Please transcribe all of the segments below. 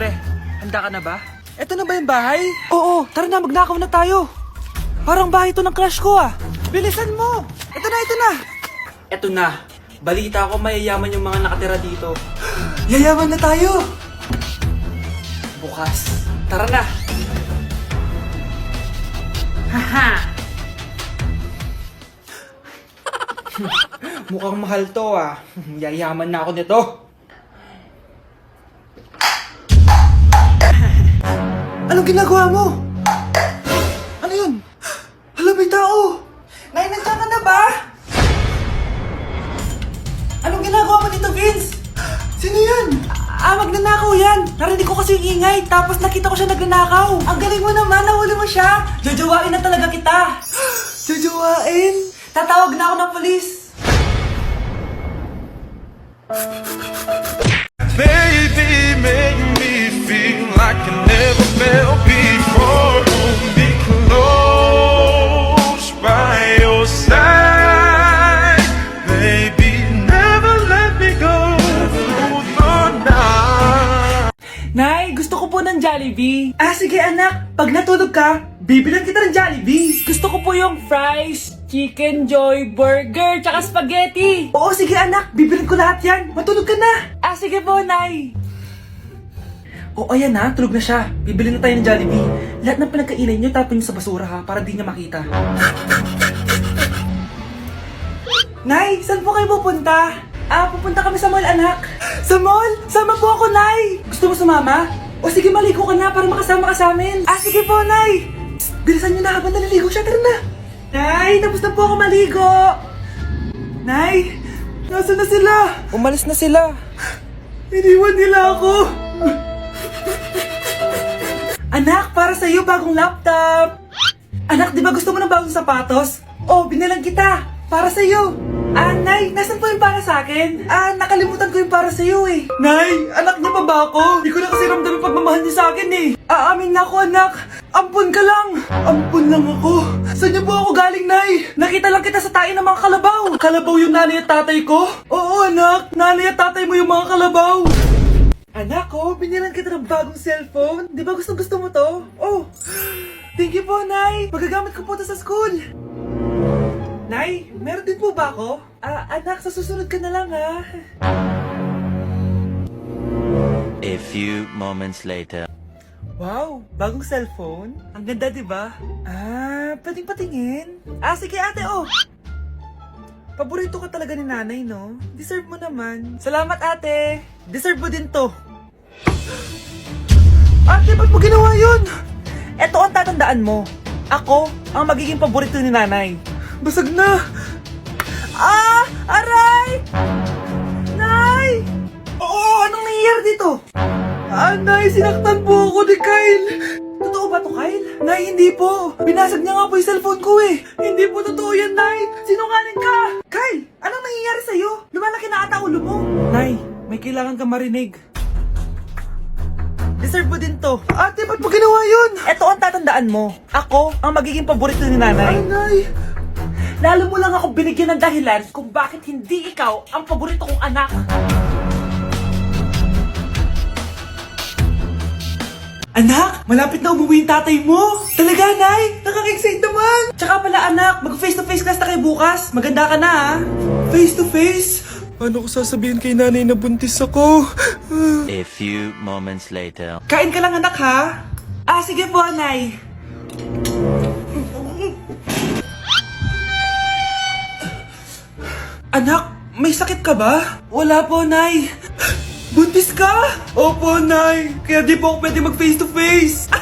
Pre, handa ka na ba? Eto na ba yung bahay? Oo, tara na, magnakaw na tayo. Parang bahay to ng crush ko ah. Bilisan mo! Ito na, ito na! Eto na. Balita ko mayayaman yung mga nakatira dito. Yayaman na tayo! Bukas. Tara na! Haha! Mukhang mahal to ah. Yayaman na ako nito. Anong ginagawa mo? Ano yun? Hala, may tao! Nay, nandiyan ka na ba? Anong ginagawa mo dito, Vince? Sino yan? Magnanakaw yan! Narinig ko kasi yung ingay, tapos nakita ko siya nagnanakaw. Ang galing mo naman, nahuli mo siya! Jojowain na talaga kita! Jojowain? Tatawag na ako ng polis! Baby, make me feel like I never felt before. Hold me close by your side. Baby, never let me go through the night. Nay, gusto ko po ng Jollibee. Sige anak, pag natulog ka, bibilan kita ng Jollibee. Gusto ko po yung fries, chicken joy, burger, tsaka spaghetti. Oo, sige anak, bibilan ko lahat yan. Matulog ka na. Sige po, Nay. Ayan na, tulog na siya. Bibilin na tayo ng Jollibee. Lahat ng pinagkainan niyo, tapon niyo sa basura ha, para di niya makita. Nay, saan po kayo pupunta? Pupunta kami sa mall, anak. Sa mall? Sama po ako, Nay. Gusto mo sumama? Sige, maligo ka na para makasama ka sa amin. Sige po, Nay. Psst, bilisan niyo na habang naliligo siya. Tara na. Nay, tapos na po ako maligo. Nay, nasaan na sila? Umalis na sila. Iniwan nila ako. Anak, para sa'yo bagong laptop. Anak, di ba gusto mo ng bagong sapatos? Binilang kita. Para sa'yo. Nay, nasan po yung para sa akin? Nakalimutan ko yung para sa'yo eh. Nay, anak niya pa ba ako? Di ko na kasi ramdam yung pagmamahal niya sa akin eh. Aamin na ako, anak. Ampun ka lang. Ampun lang ako. Saan niyo po ako galing, Nay? Nakita lang kita sa tayo ng mga kalabaw. Kalabaw yung nanay at tatay ko? Oo, anak. Nanay at tatay mo yung mga kalabaw. Anak ko, binilan kita ng bagong cellphone. Di ba gusto mo to? Thank you po, Nay. Magagamit ko po to sa school. Nay, meron din po ba ako? Anak, sa susunod ka na lang ha. A few moments later. Wow, bagong cellphone? Ang ganda, di ba? Pwedeng patingin? Sige ate, Paborito ka talaga ni nanay, no? Deserve mo naman. Salamat, ate. Deserve mo din to. Ate, ba't mo ginawa yun? Eto ang tatandaan mo. Ako ang magiging paborito ni nanay. Basag na! Aray! Nay! Anong nangyayari dito? Nay, sinaktan po ako ni Kyle. Totoo ba to, Kyle? Nay, hindi po. Binasag niya nga po yung cellphone ko eh. Hindi po totoo yan, Nay. Sinungaling ka. Kyle, anong nangyayari sa'yo? Lumalaki na ata ulo mo. Nay, may kailangan kang marinig. Deserve mo din to. Ate, ba't mo ginawa yun? Eto ang tatandaan mo. Ako ang magiging paborito ni nanay. Nay. Lalo mo lang ako binigyan ng dahilan kung bakit hindi ikaw ang paborito kong anak. Anak, malapit na umuwi yung tatay mo. Talaga, Nay? Nakaka-excite naman. Tsaka pala, anak, mag-face-to-face class na kayo bukas. Maganda ka na, ha? Face-to-face? Paano ko sasabihin kay nanay na buntis ako? A few moments later. Kain ka lang, anak, ha? Sige po, Nay. Anak, may sakit ka ba? Wala po, Nay. Buntis ka? Opo, Nay. Kaya di po ako pwede mag face-to-face.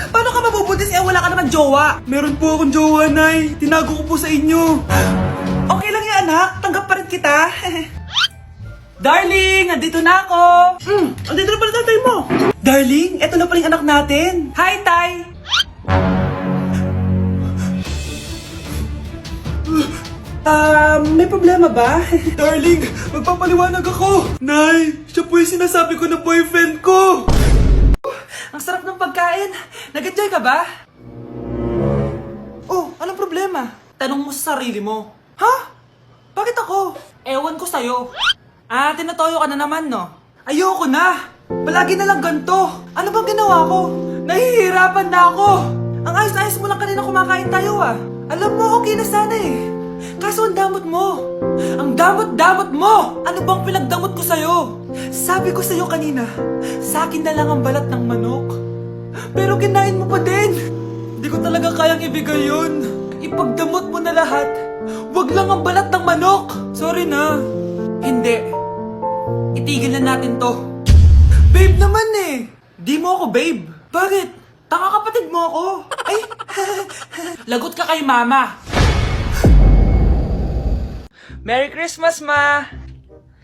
Paano ka mabubuntis wala ka naman jowa? Meron po akong jowa, Nay. Tinago ko po sa inyo. Okay lang yan, anak. Tanggap pa rin kita. Darling, andito na ako. Andito na pala tatay mo. Darling, eto na pala yung anak natin. Hi, Tay. May problema ba? Darling, magpapaliwanag ako. Nay, siya po yung sinasabi ko na boyfriend ko. Ang sarap ng pagkain. Nag-enjoy ka ba? Anong problema? Tanong mo sa sarili mo. Ha? Bakit ako? Ewan ko sa'yo. Tinatoyo ka na naman, no? Ayoko na. Palagi na lang ganito. Ano bang ginawa ko? Nahihirapan na ako. Ang ayos-ayos mo lang kanina kumakain tayo ah. Alam mo, okay na sana eh. Kaso ang damot mo. Ang damot-damot mo! Ano bang pinagdamot ko sa'yo? Sabi ko sa'yo kanina, sa akin na lang ang balat ng manok. Pero kinain mo pa din. Hindi ko talaga kayang ibigay yun. Ipagdamot mo na lahat. Wag lang ang balat ng manok. Sorry na. Hindi. Itigil na natin to. Babe naman eh. Di mo ako babe. Bakit? Tanga kapatid mo ako. Ay, lagot ka kay mama. Merry Christmas, ma!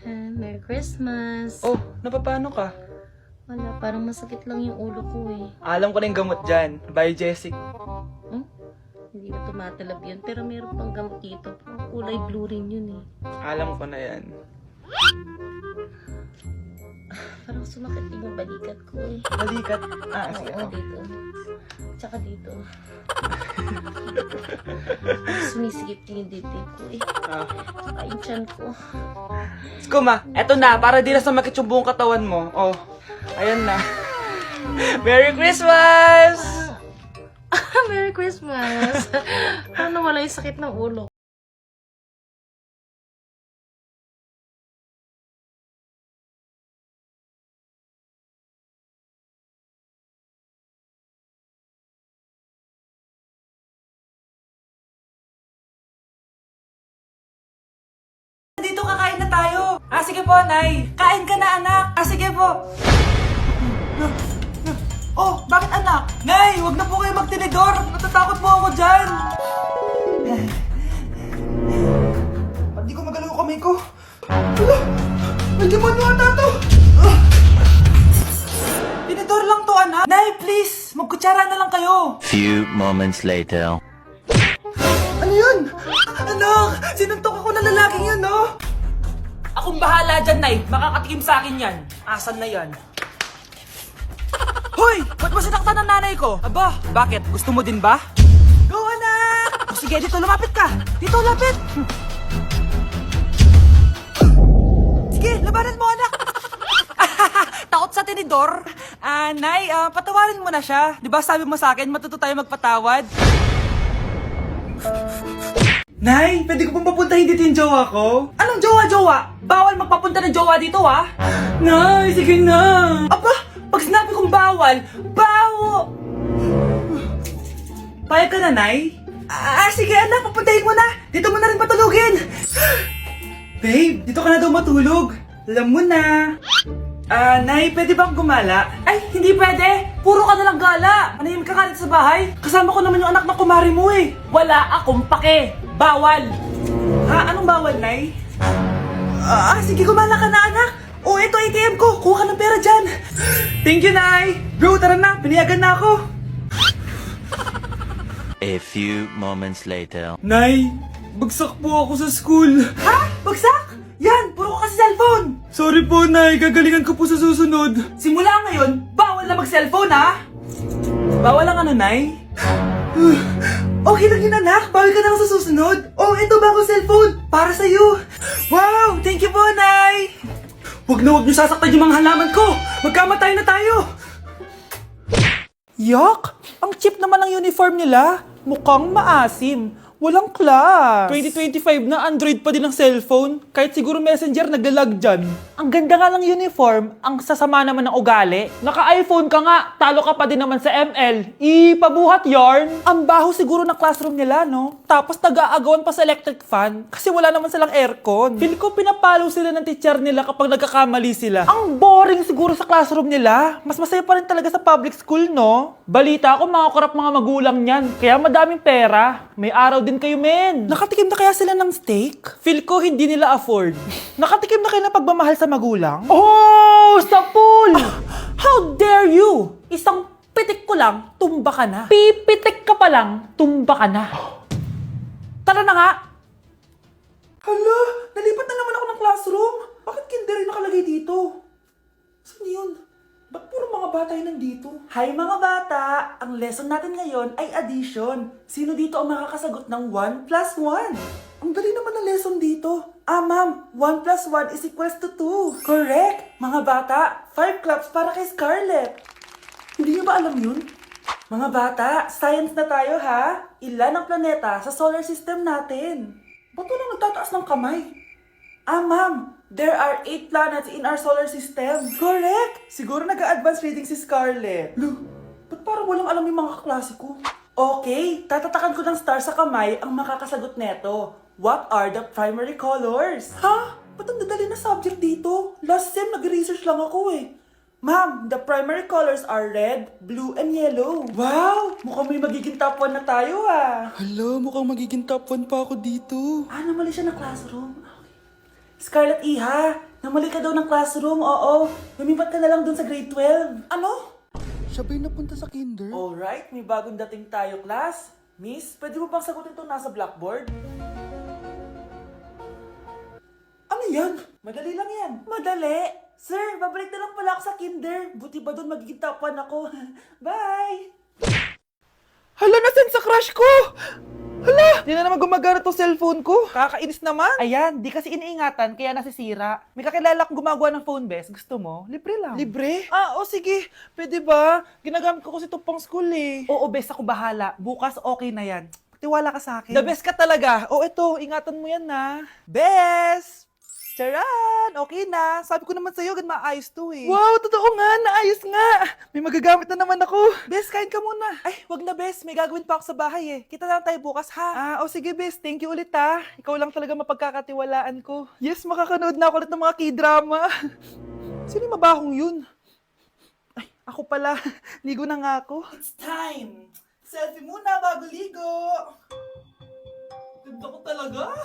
Merry Christmas. Oh, napapano ka? Wala, parang masakit lang yung ulo ko eh. Alam ko na yung gamot dyan. By Jessic. Hindi na tumatalab yun, pero meron pang gamot dito. Kulay blue rin yun eh. Alam ko na yan. Parang sumakit yung balikat ko eh. Balikat. Sige. Oo, dito. Tsaka dito. Sumisigip din yung dibdib ko eh. Tsaka yung tiyan ko. Kuma, eto na. Para di na sumakit yung buong katawan mo. Oh, ayan na. Merry Christmas! Merry Christmas! Paano wala yung sakit ng ulo? Dito kakain na tayo. Sige po, Nay. Kain ka na, anak. Sige po. Oh, bakit anak? Nay, wag na po kayo magtinidor. Natatakot po ako dyan. Hindi ko magalaw kamay ko. Hala, may demonyo ata to. Tinidor lang to, anak. Nay, please. Magkutsara na lang kayo. Few moments later. Ano yun? Anak, sinuntok ako ng lalaking yun, no? Akong bahala dyan, Nay. Makakatikim sa akin yan. Asan na yan? Hoy! Ba't mo sinaktan ng nanay ko? Aba, bakit? Gusto mo din ba? Go, anak! Sige, dito lumapit ka. Dito, lapit. Sige, labanan mo, anak. Takot sa tinidor? Nay, patawarin mo na siya. Di ba sabi mo sa akin, matuto tayo magpatawad? Nay, pwede ko pong papuntahin dito yung jowa ko? Anong jowa-jowa? Bawal magpapunta ng jowa dito, ah? Nay, sige na. Aba, pag sinabi kong bawal, Payag ka na, Nay? Sige anak, papuntahin mo na. Dito mo na rin patulugin. Babe, dito ka na daw matulog. Alam mo na. Nay, pwede bang gumala? Ay, hindi pwede. Puro ka nalang gala. Manahimik ka dito sa bahay. Kasama ko naman yung anak ng kumari mo eh. Wala akong pake. Bawal. Anong bawal, Nay? Sige, gumala ka na, anak. Ito ATM ko. Kuha ka ng pera dyan. Thank you, Nay. Bro, tara na. Piniyagan na ako. A few moments later. Nay, bagsak po ako sa school. Bagsak? Yan, puro ka kasi cellphone. Sorry po, Nay. Gagalingan ko po sa susunod. Simula ngayon, bawal na mag-cellphone, ha? Bawal lang ano, Nay? Okay lang yun, anak. Bawal ka na lang sa susunod. Ito bagong cellphone. Para sa'yo. Wow, thank you po, Nay. Huwag niyo sasaktan yung mga halaman ko. Magkamatay na tayo. Yak! Ang cheap naman ng uniform nila. Mukhang maasim. Walang class. 2025 na Android pa din ang cellphone. Kahit siguro Messenger naglalag dyan. Ang ganda nga ng uniform, ang sasama naman ng ugali. Naka-iPhone ka nga, talo ka pa din naman sa ML. Ipabuhat yarn. Ang baho siguro ng classroom nila, no? Tapos nag-aagawan pa sa electric fan kasi wala naman silang aircon. Feel ko pinapalo sila ng teacher nila kapag nagkakamali sila. Ang boring siguro sa classroom nila. Mas masaya pa rin talaga sa public school, no? Balita ko mga korap mga magulang niyan. Kaya madaming pera. May araw din kayo, men. Nakatikim na kaya sila ng steak? Feel ko hindi nila afford. Nakatikim na kayo ng pagmamahal sa magulang? Sa pool! How dare you? Isang pitik ko lang, tumba ka na. Pipitik ka pa lang, tumba ka na. Tara na nga. Hala, nalipat na naman ako ng classroom. Bakit kinder nakalagay dito? Saan yun? Ba't puro mga bata yun nandito? Hi mga bata! Ang lesson natin ngayon ay addition. Sino dito ang makakasagot ng 1 plus 1? Ang dali naman ng lesson dito. Ah, ma'am, 1 plus 1 is equals to 2. Correct! Mga bata, 5 claps para kay Scarlett. Hindi niyo ba alam yun? Mga bata, science na tayo ha. Ilan ang planeta sa solar system natin? Ba't walang nagtataas ng kamay? Ah, ma'am, there are 8 planets in our solar system. Correct! Siguro nag-a-advance reading si Scarlett. Lo, ba't parang walang alam yung mga kaklase ko? Okay, tatatakan ko ng star sa kamay ang makakasagot neto. What are the primary colors? Ha? Ba't ang dadali na subject dito? Last sem, nag-research lang ako eh. Ma'am, the primary colors are red, blue, and yellow. Wow! Mukhang may magiging top 1 na tayo ah. Hala, mukhang magiging top 1 pa ako dito. Ah, namali siya ng classroom. Scarlett Iha, namali ka daw ng classroom, oo. Lumipat ka na lang dun sa grade 12. Ano? Siya ba'y napunta sa kinder? Alright, may bagong dating tayo, class. Miss, pwede mo bang sagutin itong nasa blackboard? Ano yan? Madali lang yan. Madali? Sir, babalik na lang pala ako sa kinder. Buti ba doon magiging top 1 ako? Bye! Hala, nasan sa crush ko? Hala, di na naman gumagana tong cellphone ko. Kakainis naman. Ayan, di kasi iniingatan kaya nasisira. May kakilala akong gumagawa ng phone best. Gusto mo? Libre lang. Libre? Ah, o sige. Pwede ba? Ginagamit ko kasi ito pang school eh. Oo, best ako bahala. Bukas okay na yan. Tiwala ka sa akin. The best ka talaga. O ito, ingatan mo yan na. Best! Charan! Okay na. Sabi ko naman sa'yo, gan maayos to eh. Wow, totoo nga. Naayos nga. May magagamit na naman ako. Bes, kain ka muna. Ay, wag na Bes. May gagawin pa ako sa bahay eh. Kita na lang tayo bukas ha. Ah, o sige, Bes. Thank you ulit ha. Ikaw lang talaga mapagkakatiwalaan ko. Yes, makakanood na ako ulit ng mga K-drama. Sino yung mabahong yun? Ay, ako pala. Ligo na nga ako. It's time. Selfie muna bago ligo. Ganda ko talaga.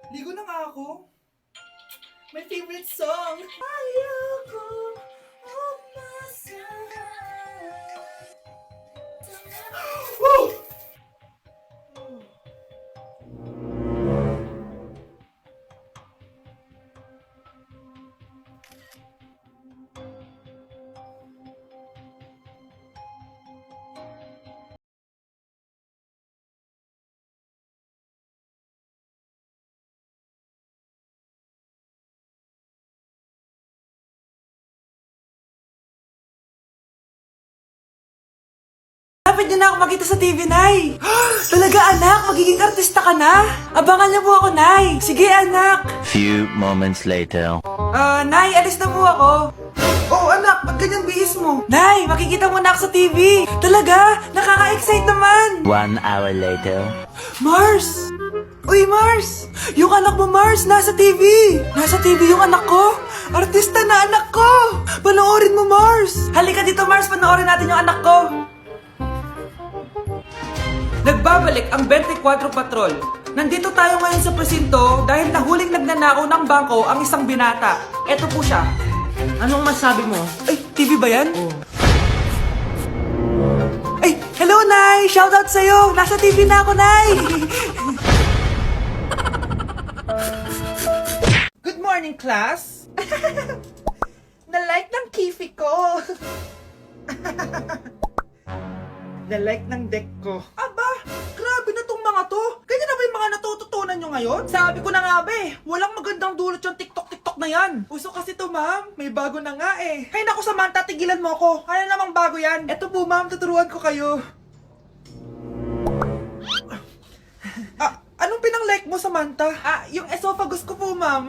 Ligo na nga ako. My favorite song. Ayoko Woo! Dapat niyo na ako makita sa TV, Nay! Talaga, anak! Magiging artista ka na! Abangan niyo po ako, Nay! Sige, anak! Few moments later. Nay, alis na po ako. Oh, anak! Ba't ganyan bihis mo? Nay, makikita mo na ako sa TV! Talaga! Nakaka-excite naman! 1 hour later. Mars! Uy, Mars! Yung anak mo, Mars, nasa TV! Nasa TV yung anak ko! Artista na anak ko! Panoorin mo, Mars! Halika dito, Mars! Panoorin natin yung anak ko! Nagbabalik ang 24 Patrol. Nandito tayo ngayon sa presinto dahil nahuling nagnanakaw ng bangko ang isang binata. Eto po siya. Anong masabi mo? Ay, TV ba yan? Ay, hello, Nay! Shoutout sa'yo! Nasa TV na ako, Nay! Good morning, class! Na-like ng kifi ko! Na-like ng deck ko. Aba, grabe na tong mga to. Ganyan na ba yung mga natututunan nyo ngayon? Sabi ko na nga ba eh, walang magandang dulot yung TikTok na yan. Uso kasi to, ma'am. May bago na nga eh. Hay naku, Samantha, tigilan mo ako. Ano namang bago yan? Eto po, ma'am, tuturuan ko kayo. Anong pinang-like mo, Samantha? Yung esophagus ko po, ma'am.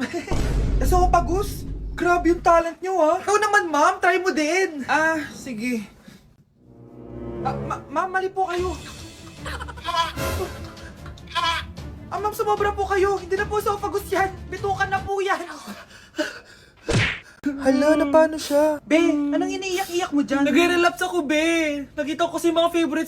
Esophagus? Grabe yung talent nyo, ha? Ikaw naman, ma'am. Try mo din. Sige. Ma'am, mali po kayo. Ma'am, sumobra po kayo. Hindi na po esophagus yan. Bitukan na po yan. Hala, na paano siya? Be, anong iniiyak-iyak mo dyan? Nag-relapse ako, be. Nakita ko kasi mga favorite